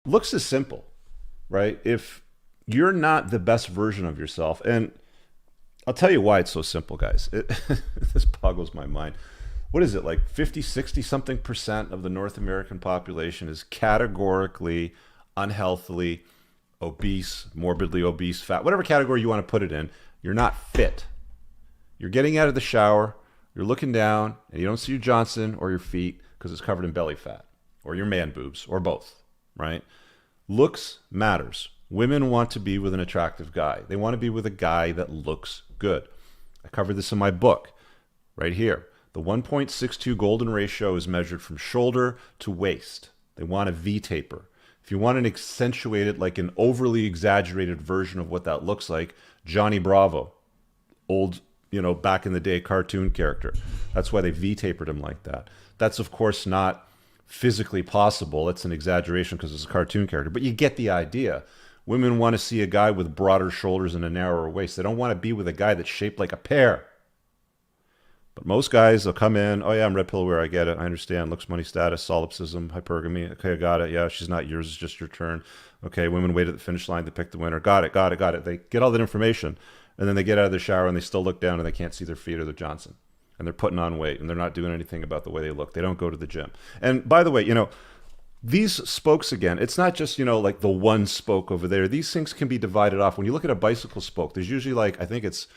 looks is simple, right? If you're not the best version of yourself, and I'll tell you why it's so simple, guys. This boggles my mind. What is it, like 50, 60 something percent of the North American population is categorically, unhealthily obese, morbidly obese, fat, whatever category you want to put it in. You're not fit. You're getting out of the shower, you're looking down, and you don't see your Johnson or your feet because it's covered in belly fat, or your man boobs, or both, right? Looks matters. Women want to be with an attractive guy. They want to be with a guy that looks good. I covered this in my book right here. The 1.62 golden ratio is measured from shoulder to waist. They want a V taper. If you want an accentuated, like an overly exaggerated version of what that looks like, Johnny Bravo, old, back in the day cartoon character. That's why they V tapered him like that. That's of course not physically possible. It's an exaggeration because it's a cartoon character, but you get the idea. Women want to see a guy with broader shoulders and a narrower waist. They don't want to be with a guy that's shaped like a pear. But most guys will come in, oh yeah, I'm red pill aware, I get it, I understand, looks, money, status, solipsism, hypergamy, okay, I got it, yeah, she's not yours, it's just your turn. Okay, women wait at the finish line to pick the winner, got it. They get all that information, and then they get out of the shower and they still look down and they can't see their feet or their Johnson. And they're putting on weight and they're not doing anything about the way they look. They don't go to the gym. And by the way, these spokes again, it's not just, like the one spoke over there. These things can be divided off. When you look at a bicycle spoke, there's usually I think it's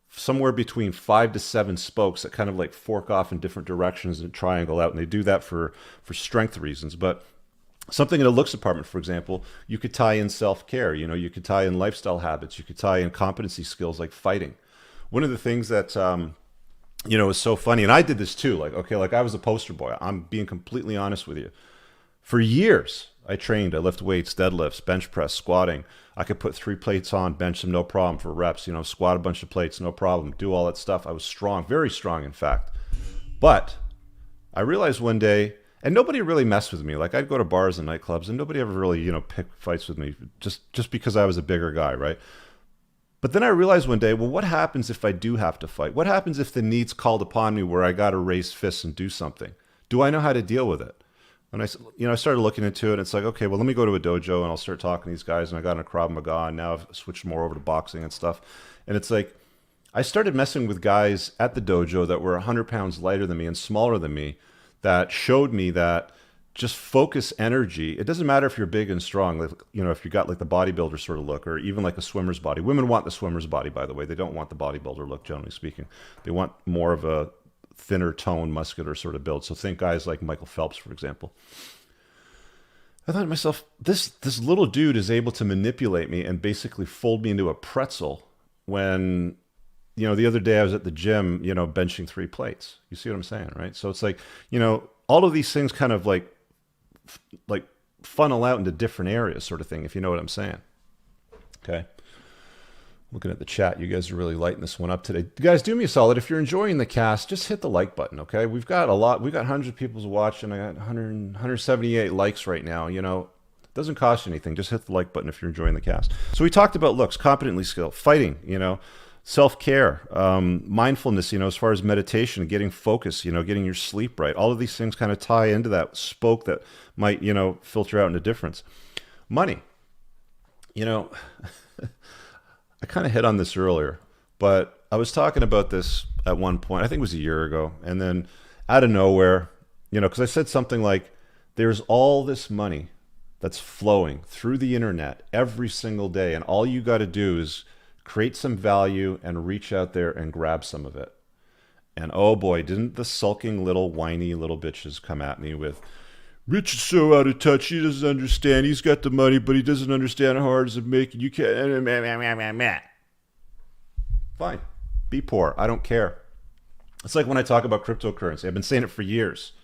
somewhere between 5 to 7 spokes that kind of like fork off in different directions and triangle out. And they do that for strength reasons. But something in a looks department, for example, you could tie in self-care. You could tie in lifestyle habits. You could tie in competency skills like fighting. One of the things that, is so funny, and I did this too. Like I was a poster boy. I'm being completely honest with you. For years, I trained. I lift weights, deadlifts, bench press, squatting. I could put 3 plates on, bench them, no problem for reps. Squat a bunch of plates, no problem. Do all that stuff. I was strong, very strong, in fact. But I realized one day, and nobody really messed with me. Like I'd go to bars and nightclubs, and nobody ever really, picked fights with me, just because I was a bigger guy, right? But then I realized one day, well, what happens if I do have to fight? What happens if the need's called upon me where I got to raise fists and do something? Do I know how to deal with it? And I started looking into it. And it's like, okay, well, let me go to a dojo and I'll start talking to these guys. And I got in a Krav Maga, and now I've switched more over to boxing and stuff. And it's like, I started messing with guys at the dojo that were 100 pounds lighter than me and smaller than me, that showed me that just focus energy. It doesn't matter if you're big and strong, if you got like the bodybuilder sort of look, or even like a swimmer's body. Women want the swimmer's body, by the way. They don't want the bodybuilder look, generally speaking. They want more of a thinner tone, muscular sort of build. So think guys like Michael Phelps, for example. I thought to myself, this little dude is able to manipulate me and basically fold me into a pretzel when, the other day I was at the gym, benching 3 plates. You see what I'm saying, right? So it's like, all of these things kind of like funnel out into different areas sort of thing, if you know what I'm saying. Okay. Looking at the chat, you guys are really lighting this one up today. You guys, do me a solid. If you're enjoying the cast, just hit the like button, okay? We've got 100 people watching. I got 178 likes right now. It doesn't cost you anything. Just hit the like button if you're enjoying the cast. So we talked about looks, competently skilled, fighting, self-care, mindfulness, as far as meditation, getting focus, getting your sleep right. All of these things kind of tie into that spoke that might, filter out into difference. Money, I kind of hit on this earlier, but I was talking about this at one point, I think it was a year ago, and then out of nowhere, because I said something like, there's all this money that's flowing through the internet every single day, and all you got to do is create some value and reach out there and grab some of it. And oh boy, didn't the sulking little whiny little bitches come at me with, Rich is so out of touch, he doesn't understand. He's got the money, but he doesn't understand how hard it's to make it. You can't. Fine. Be poor. I don't care. It's like when I talk about cryptocurrency. I've been saying it for years.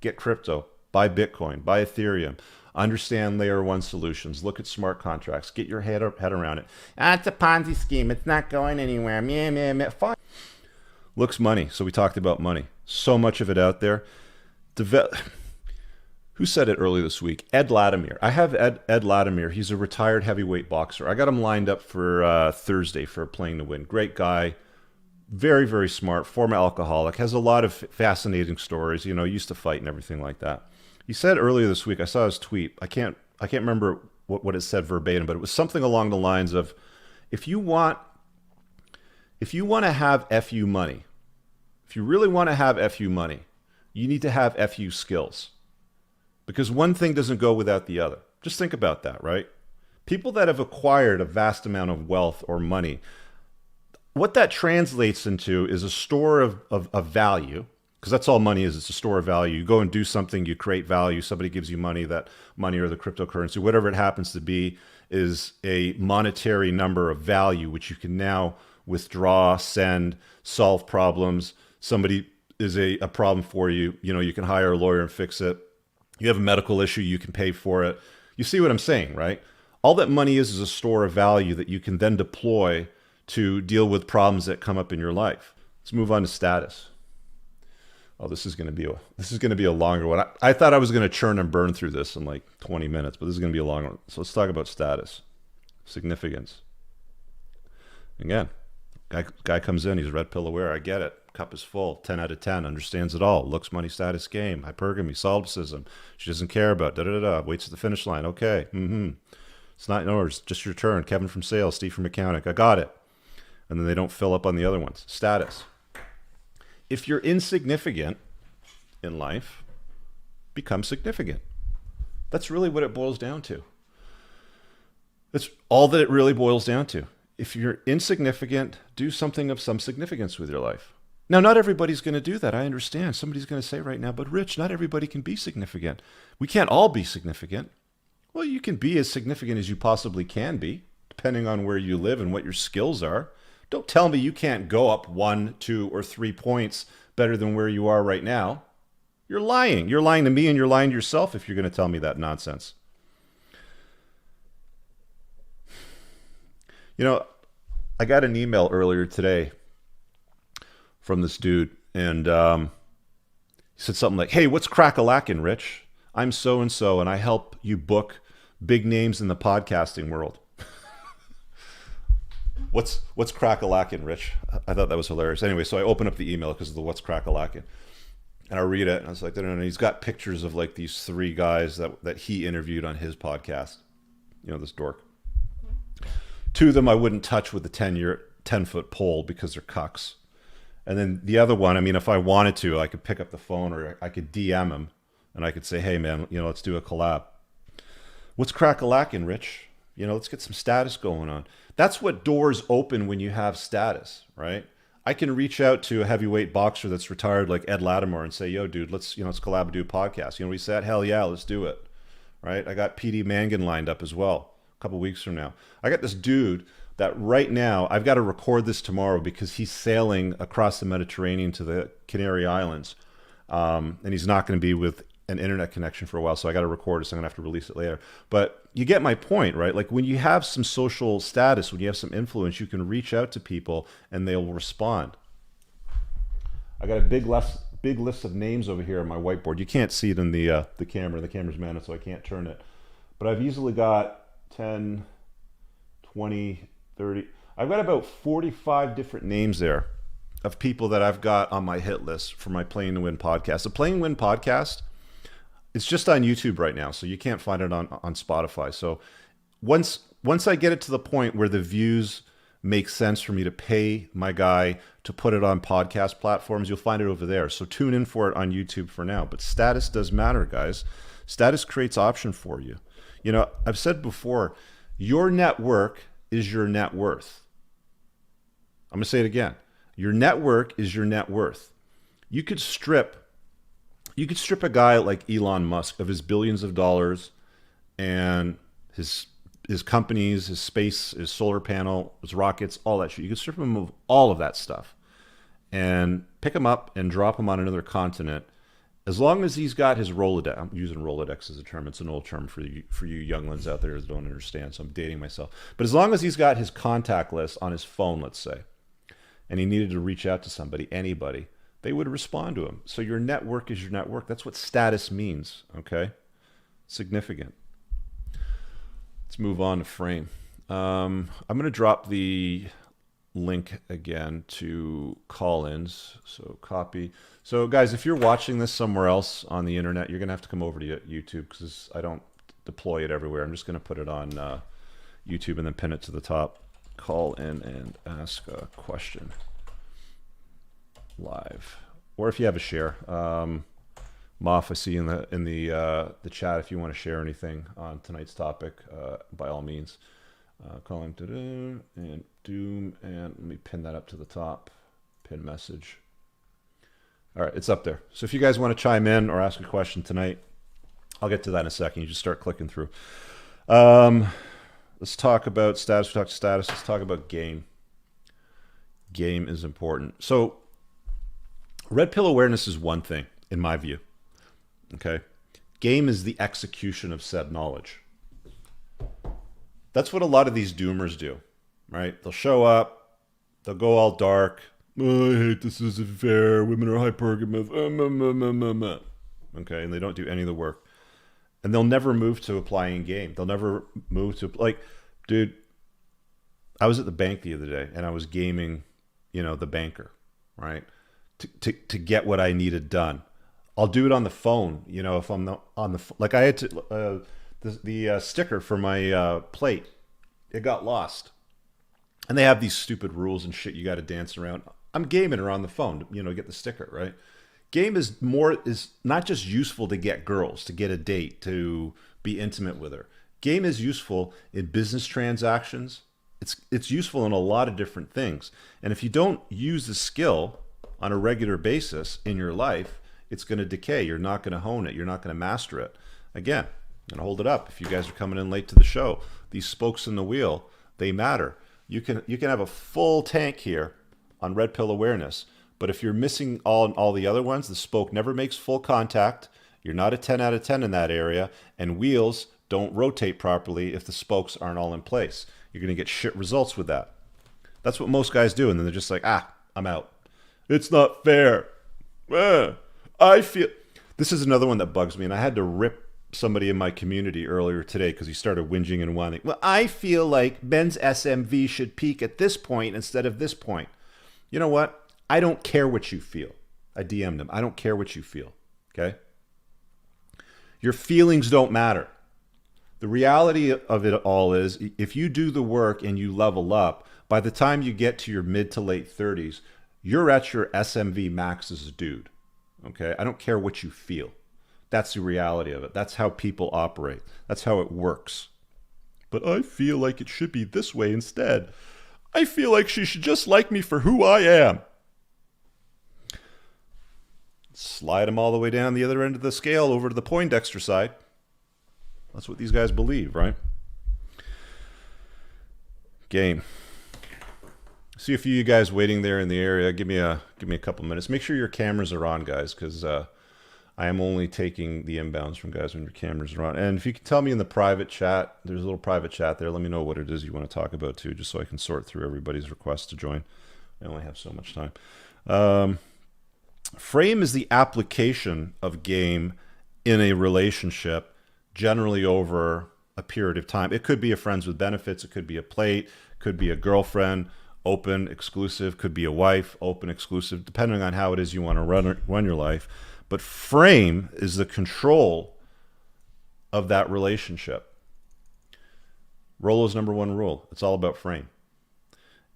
Get crypto. Buy Bitcoin. Buy Ethereum. Understand layer 1 solutions. Look at smart contracts. Get your head around it. It's a Ponzi scheme. It's not going anywhere. Fine. Looks money. So we talked about money. So much of it out there. Who said it earlier this week? Ed Latimer. I have Ed Latimer. He's a retired heavyweight boxer. I got him lined up for Thursday for Playing to Win. Great guy. Very, very smart. Former alcoholic. Has a lot of fascinating stories. Used to fight and everything like that. He said earlier this week, I saw his tweet. I can't I can't remember what it said verbatim, but it was something along the lines of, if you want to have FU money, if you really want to have FU money, you need to have FU skills, because one thing doesn't go without the other. Just think about that, right? People that have acquired a vast amount of wealth or money, what that translates into is a store of value, because that's all money is. It's a store of value. You go and do something, you create value. Somebody gives you money. That money, or the cryptocurrency, whatever it happens to be, is a monetary number of value, which you can now withdraw, send, solve problems. Somebody is a problem for you. You can hire a lawyer and fix it. You have a medical issue, you can pay for it. You see what I'm saying, right? All that money is a store of value that you can then deploy to deal with problems that come up in your life. Let's move on to status. Oh, this is going to be a longer one. I thought I was going to churn and burn through this in like 20 minutes, but this is going to be a long one. So let's talk about status, significance. Again, guy comes in, he's red pill aware. I get it. Cup is full. 10 out of 10. Understands it all. Looks, money, status, game. Hypergamy, solipsism. She doesn't care about waits at the finish line. Okay. It's not yours. Just your turn. Kevin from sales. Steve from accounting. I got it. And then they don't fill up on the other ones. Status. If you're insignificant in life, become significant. That's really what it boils down to. That's all that it really boils down to. If you're insignificant, do something of some significance with your life. Now, not everybody's going to do that. I understand. Somebody's going to say right now, but Rich, not everybody can be significant. We can't all be significant. Well, you can be as significant as you possibly can be, depending on where you live and what your skills are. Don't tell me you can't go up 1, 2, or 3 points better than where you are right now. You're lying. You're lying to me and you're lying to yourself if you're going to tell me that nonsense. I got an email earlier today from this dude, and he said something like, "Hey, what's crack-a-lackin', Rich? I'm so-and-so, and I help you book big names in the podcasting world." What's crack-a-lackin', Rich? I thought that was hilarious. Anyway, so I opened up the email because of the what's crack-a-lackin'. And I read it, and I was like, no. He's got pictures of like these 3 guys that he interviewed on his podcast. This dork. 2 of them I wouldn't touch with a 10-foot pole because they're cucks. And then the other one, if I wanted to, I could pick up the phone or I could DM him and I could say, "Hey man, let's do a collab. What's crack-a-lackin', Rich? Let's get some status going on." That's what doors open when you have status, right? I can reach out to a heavyweight boxer that's retired like Ed Latimer and say, "Yo, dude, let's collab and do a podcast." We said, "Hell yeah, let's do it." Right? I got PD Mangan lined up as well a couple weeks from now. I got this dude that right now, I've got to record this tomorrow because he's sailing across the Mediterranean to the Canary Islands. And he's not going to be with an internet connection for a while, so I got to record it, so I'm going to have to release it later. But you get my point, right? Like when you have some social status, when you have some influence, you can reach out to people and they'll respond. I got a big list of names over here on my whiteboard. You can't see it in the camera. The camera's mounted, so I can't turn it. But I've easily got 10, 20, 30. I've got about 45 different names there of people that I've got on my hit list for my Playing to Win podcast. The Playing to Win podcast, it's just on YouTube right now, so you can't find it on Spotify. So once I get it to the point where the views make sense for me to pay my guy to put it on podcast platforms, you'll find it over there. So tune in for it on YouTube for now. But status does matter, guys. Status creates option for you. I've said before, your network is your net worth. I'm going to say it again. Your network is your net worth. You could strip a guy like Elon Musk of his billions of dollars and his companies, his space, his solar panel, his rockets, all that shit. You could strip him of all of that stuff and pick him up and drop him on another continent. As long as he's got his Rolodex, I'm using Rolodex as a term. It's an old term for you younglings out there that don't understand, so I'm dating myself. But as long as he's got his contact list on his phone, let's say, and he needed to reach out to somebody, anybody, they would respond to him. So your network is your network. That's what status means, okay? Significant. Let's move on to frame. I'm going to drop the link again to call-ins. So copy. So guys, if you're watching this somewhere else on the internet, you're going to have to come over to YouTube because deploy it everywhere. I'm just going to put it on YouTube and then pin it to the top. Call in and ask a question live, or if you have a share. Moff, I see in the chat if you want to share anything on tonight's topic, by all means. Call in and Doom, and let me pin that up to the top. Pin message. All right, it's up there. So if you guys want to chime in or ask a question tonight, I'll get to that in a second. You just start clicking through. Let's talk about status. We talked status. Let's talk about game. Game is important. So red pill awareness is one thing, in my view. Okay. Game is the execution of said knowledge. That's what a lot of these doomers do, right? They'll show up, they'll go all dark. Oh, I hate this isn't fair. Women are hypergamous. Okay, and they don't do any of the work. And they'll never move to applying game. They'll never move to, like, dude, I was at the bank the other day and I was gaming, the banker, right? To get what I needed done. I'll do it on the phone, if I'm not on the, like I had to, the sticker for my plate, it got lost. And they have these stupid rules and shit you got to dance around. I'm gaming her on the phone, get the sticker, right? Game is not just useful to get girls, to get a date, to be intimate with her. Game is useful in business transactions. It's useful in a lot of different things. And if you don't use the skill on a regular basis in your life, it's going to decay. You're not going to hone it. You're not going to master it. Again, I'm going to hold it up. If you guys are coming in late to the show, these spokes in the wheel, they matter. You can have a full tank here on red pill awareness, but if you're missing all the other ones, the spoke never makes full contact. You're not a 10 out of 10 in that area, and wheels don't rotate properly if the spokes aren't all in place. You're going to get shit results with that. That's what most guys do, and then they're just like, I'm out. It's not fair. I feel... This is another one that bugs me, and I had to rip somebody in my community earlier today because he started whinging and whining. Well, I feel like men's SMV should peak at this point instead of this point. You know what? I don't care what you feel. I DM'd him. I don't care what you feel. Okay? Your feelings don't matter. The reality of it all is if you do the work and you level up, by the time you get to your mid to late 30s, you're at your SMV max as a dude. Okay? I don't care what you feel. That's the reality of it. That's how people operate. That's how it works. But I feel like it should be this way instead. I feel like she should just like me for who I am. Slide them all the way down the other end of the scale over to the Poindexter side. That's what these guys believe, right? Game. See a few of you guys waiting there in the area. Give me a couple minutes. Make sure your cameras are on, guys, because I am only taking the inbounds from guys when your cameras are on. And if you can tell me in the private chat, there's a little private chat there. Let me know what it is you want to talk about too, just so I can sort through everybody's requests to join. I only have so much time. Frame is the application of game in a relationship, generally over a period of time. It could be a friends with benefits. It could be a plate. Could be a girlfriend, open, exclusive. Could be a wife, open, exclusive, depending on how it is you want to run your life. But frame is the control of that relationship. Rollo's number one rule. It's all about frame.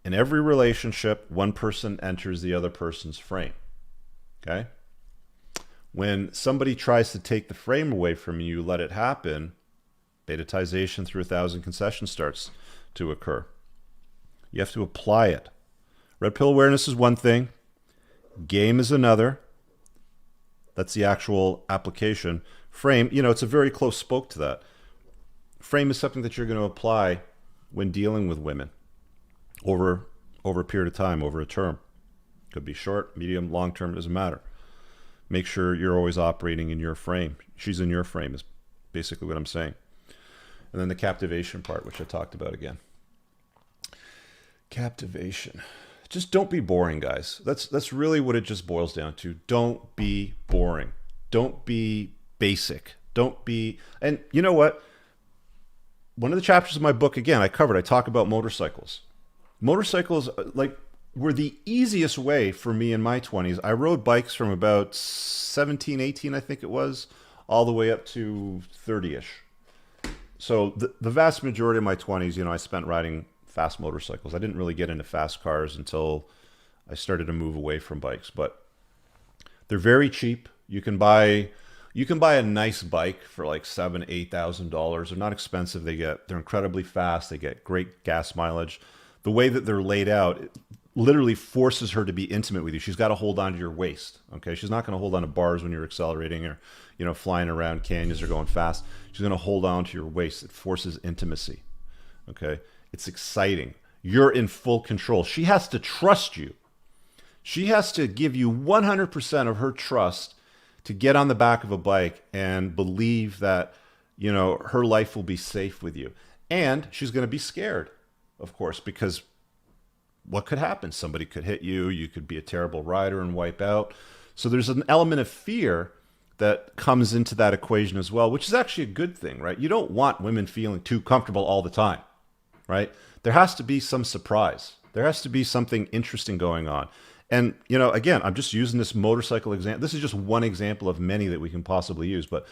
In every relationship, one person enters the other person's frame. Okay? When somebody tries to take the frame away from you, let it happen, betatization through 1,000 concessions starts to occur. You have to apply it. Red pill awareness is one thing. Game is another. That's the actual application. Frame, it's a very close spoke to that. Frame is something that you're going to apply when dealing with women over a period of time, over a term. Could be short, medium, long term, doesn't matter. Make sure you're always operating in your frame. She's in your frame is basically what I'm saying. And then the captivation part, which I talked about again. Captivation. Just don't be boring, guys. That's really what it just boils down to. Don't be boring. Don't be basic. Don't be... And you know what? One of the chapters of my book, again, I talk about motorcycles. Motorcycles, were the easiest way for me in my 20s. I rode bikes from about 17, 18, I think it was, all the way up to 30-ish. So the vast majority of my 20s, I spent riding fast motorcycles. I didn't really get into fast cars until I started to move away from bikes, but they're very cheap. You can buy a nice bike for like $7,000, $8,000. They're not expensive. They're incredibly fast. They get great gas mileage. The way that they're laid out, it literally forces her to be intimate with you. She's got to hold on to your waist. Okay, she's not going to hold on to bars when you're accelerating or flying around canyons or going fast. She's going to hold on to your waist. It forces intimacy. Okay, it's exciting. You're in full control. She has to trust you. She has to give you 100% of her trust to get on the back of a bike and believe that, her life will be safe with you. And she's going to be scared, of course, because what could happen? Somebody could hit you. You could be a terrible rider and wipe out. So there's an element of fear that comes into that equation as well, which is actually a good thing, right? You don't want women feeling too comfortable all the time, right? There has to be some surprise. There has to be something interesting going on. And, again, I'm just using this motorcycle example. This is just one example of many that we can possibly use. But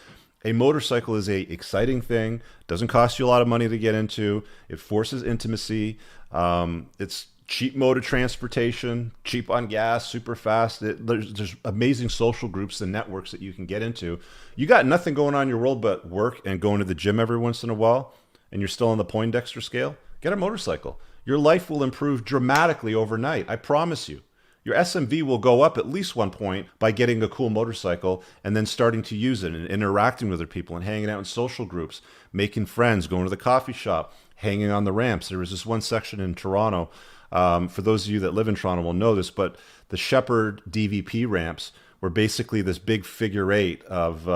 a motorcycle is a exciting thing. Doesn't cost you a lot of money to get into. It forces intimacy. It's cheap mode of transportation, cheap on gas, super fast. There's amazing social groups and networks that you can get into. You got nothing going on in your world but work and going to the gym every once in a while, and you're still on the Poindexter scale. Get a motorcycle. Your life will improve dramatically overnight. I promise you. Your SMV will go up at least 1 point by getting a cool motorcycle and then starting to use it and interacting with other people and hanging out in social groups, making friends, going to the coffee shop, hanging on the ramps. There was this one section in Toronto. For those of you that live in Toronto will know this, but the Shepherd DVP ramps were basically this big figure eight of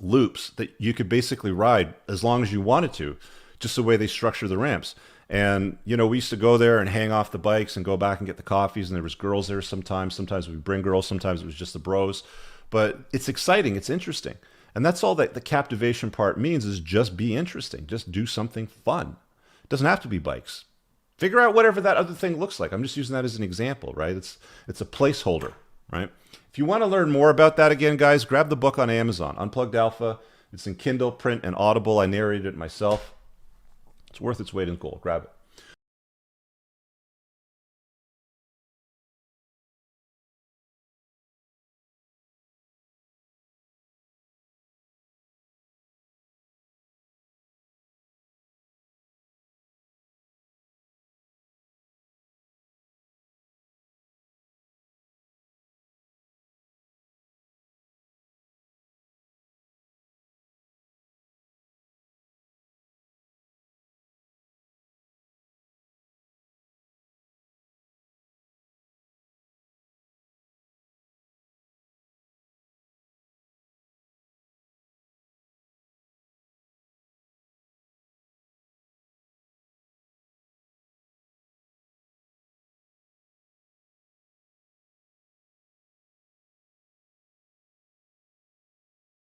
loops that you could basically ride as long as you wanted to, just the way they structure the ramps. And, we used to go there and hang off the bikes and go back and get the coffees. And there was girls there sometimes. Sometimes we'd bring girls. Sometimes it was just the bros. But it's exciting. It's interesting. And that's all that the captivation part means, is just be interesting. Just do something fun. It doesn't have to be bikes. Figure out whatever that other thing looks like. I'm just using that as an example, right? It's a placeholder, right? If you want to learn more about that, again, guys, grab the book on Amazon, Unplugged Alpha. It's in Kindle, print, and Audible. I narrated it myself. It's worth its weight in gold. Grab it.